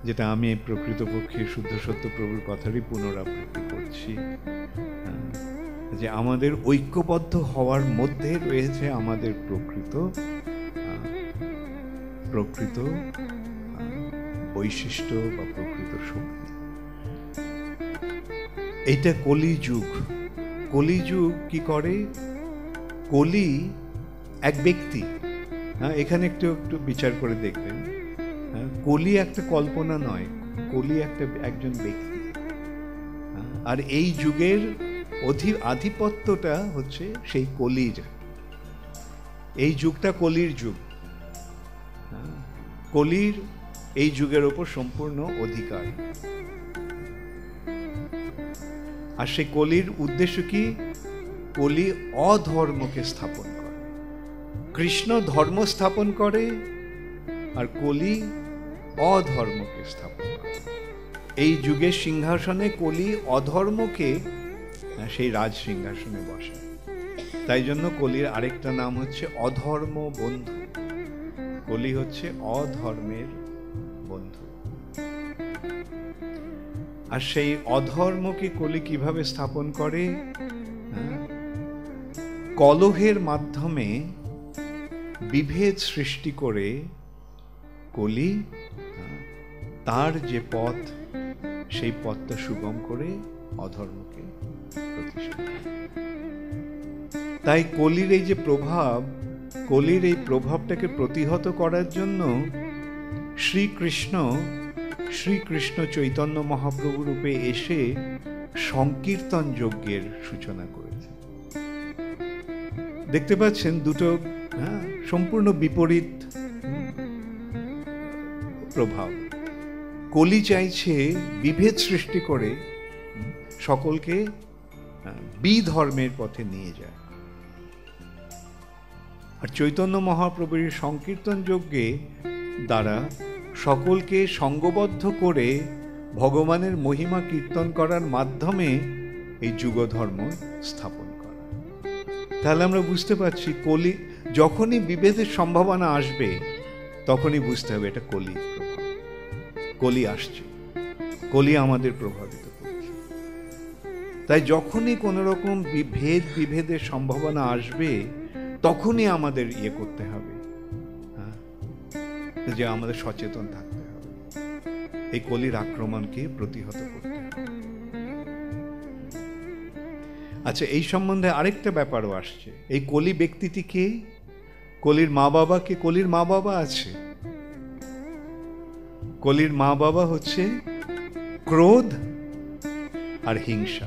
যেটা আমি প্রকৃতপক্ষে শুদ্ধ সত্য প্রভুর কথারই পুনরাবৃত্তি করছি, যে আমাদের ঐক্যবদ্ধ হওয়ার মধ্যে রয়েছে আমাদের প্রকৃত বৈশিষ্ট্য বা প্রকৃত শক্তি। এইটা কলিযুগ। কলিযুগ কি করে? কলি এক ব্যক্তি, এখানে একটু বিচার করে দেখবেন, কলি একটা কল্পনা নয়, কলি একজন ব্যক্তি। আর এই যুগের আধিপত্যটা হচ্ছে সেই কলির। এই যুগটা কলির যুগ। কলির এই যুগের ওপর সম্পূর্ণ অধিকার। আর সেই কলির উদ্দেশ্য কি? কলি অধর্মকে স্থাপন করে। কৃষ্ণ ধর্ম স্থাপন করে আর কলি অধর্মকে স্থাপন করে। এই যুগের সিংহাসনে কলি অধর্মকে সেই রাজ সিংহাসনে বসে। তাই জন্য কলির আরেকটা নাম হচ্ছে অধর্ম বন্ধু। কলি হচ্ছে অধর্মের বন্ধু। আর সেই অধর্মকে কলি কিভাবে স্থাপন করে? কলহের মাধ্যমে বিভেদ সৃষ্টি করে কলি তার যে পথ, সেই পথটা সুগম করে অধর্মকে প্রতিষ্ঠা করে। তাই কলির এই যে প্রভাব, কলির এই প্রভাবটাকে প্রতিহত করার জন্য শ্রীকৃষ্ণ চৈতন্য মহাপ্রভু রূপে এসে সংকীর্তন যজ্ঞের সূচনা করেছে। দেখতে পাচ্ছেন দুটো সম্পূর্ণ বিপরীত প্রভাব। কলি চাইছে বিভেদ সৃষ্টি করে সকলকে বিধর্মের পথে নিয়ে যায়। আর চৈতন্য মহাপ্রভুর সংকীর্তন যজ্ঞে দ্বারা সকলকে সঙ্গবদ্ধ করে ভগবানের মহিমা কীর্তন করার মাধ্যমে এই যুগ ধর্ম স্থাপন করা। তাহলে আমরা বুঝতে পারছি কলি যখনই বিভেদের সম্ভাবনা আসবে তখনই বুঝতে হবে এটা কলির প্রভাব। কলি আসছে, কলি আমাদের প্রভাবিত করছে। তাই যখনই কোনো রকম বিভেদের সম্ভাবনা আসবে তখনই আমাদের করতে হবে, যে আমাদের সচেতন থাকতে হবে, এই কলির আক্রমণকে প্রতিহত করতে হবে। আচ্ছা, এই সম্বন্ধে আরেকটা ব্যাপারও আসছে। এই কলি ব্যক্তিটি কে? কলির মা বাবা কে? কলির মা বাবা আছে। কলির মা বাবা হচ্ছে ক্রোধ আর হিংসা।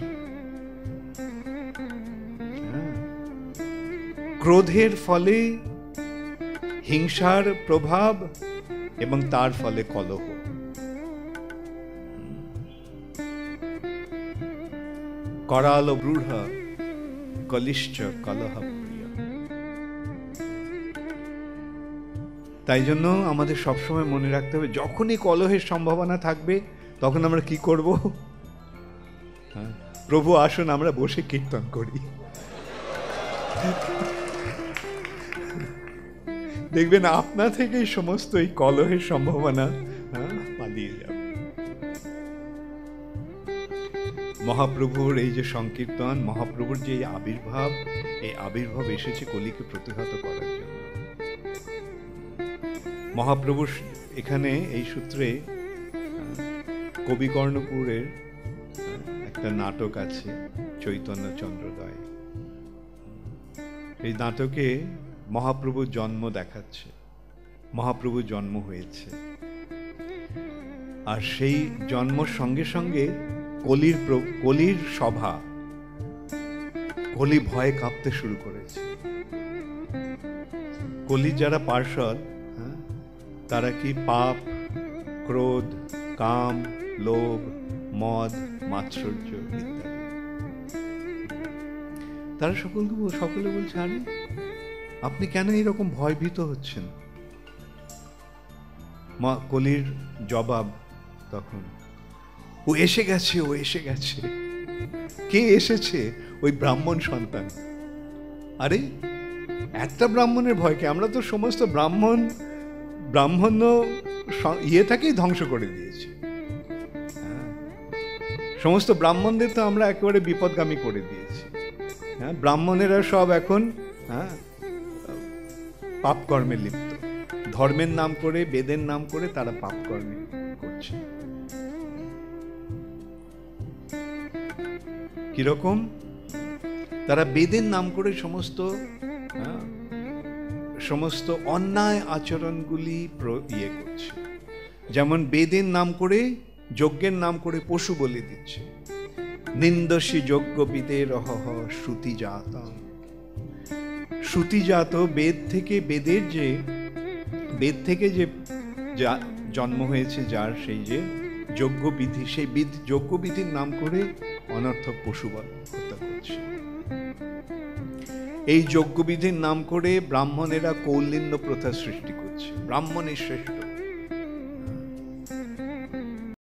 ক্রোধের ফলে হিংসার প্রভাব এবং তার ফলে কলহ। করাল ব্রূঢ় কলিশ্চ কলহ প্রিয়। তাই জন্য আমাদের সবসময় মনে রাখতে হবে, যখনই কলহের সম্ভাবনা থাকবে তখন আমরা কি করব? প্রভু আসুন আমরা বসে কীর্তন করি। দেখবেন আপনা থেকেই সমস্ত এই কলহের সম্ভাবনা পালিয়ে যাবে। মহাপ্রভুর এই যে সংকীর্তন, মহাপ্রভুর যে আবির্ভাব, এই আবির্ভাব এসেছে কলিকে প্রতিহত করার জন্য। মহাপ্রভু এখানে এই সূত্রে কবিকর্ণপুরের একটা নাটক আছে, চৈতন্য চন্দ্রোদয়। এই নাটকে মহাপ্রভুর জন্ম দেখাচ্ছে, মহাপ্রভুর জন্ম হয়েছে। আর সেই জন্মর সঙ্গে সঙ্গে কলির সভা, কলি ভয়ে কাঁপতে শুরু করেছে। কলির যারা পার্ষদ, তারা কি পাপ, ক্রোধ, কাম, লোভ, মদ, মাৎসর্য ইত্যাদি, তারা সকলে বলছে, আরে আপনি কেন এরকম ভয়ভীত হচ্ছেন? কলির জবাব তখন, ও এসে গেছে, ও এসে গেছে। কে এসেছে? ওই ব্রাহ্মণ সন্তান। আরে একটা ব্রাহ্মণের ভয়কে, আমরা তো সমস্ত ব্রাহ্মণ ব্রাহ্মণ্য ইয়েটাকেই ধ্বংস করে দিয়েছে। সমস্ত ব্রাহ্মণদের তো আমরা একেবারে বিপদগামী করে দিয়েছি। হ্যাঁ, ব্রাহ্মণেরা সব এখন পাপকর্মে লিপ্ত, ধর্মের নাম করে, বেদের নাম করে তারা পাপকর্মে করছে। কিরকম? তারা বেদের নাম করে সমস্ত অন্যায় আচরণগুলি ইয়ে করছে। যেমন বেদের নাম করে, যজ্ঞের নাম করে পশু বলি দিচ্ছে। নিন্দসী যজ্ঞবিদের রহহ শ্রুতিজাত। শ্রুতিজাত বেদ থেকে যে জন্ম হয়েছে যার, সেই যে যজ্ঞবিধি, সেই যজ্ঞবিধির নাম করে অনর্থক পশু হত্যা করছে। এই যজ্ঞবিধির নাম করে ব্রাহ্মণেরা কৌলিন্য প্রথা সৃষ্টি করছে, ব্রাহ্মণের শ্রেষ্ঠ।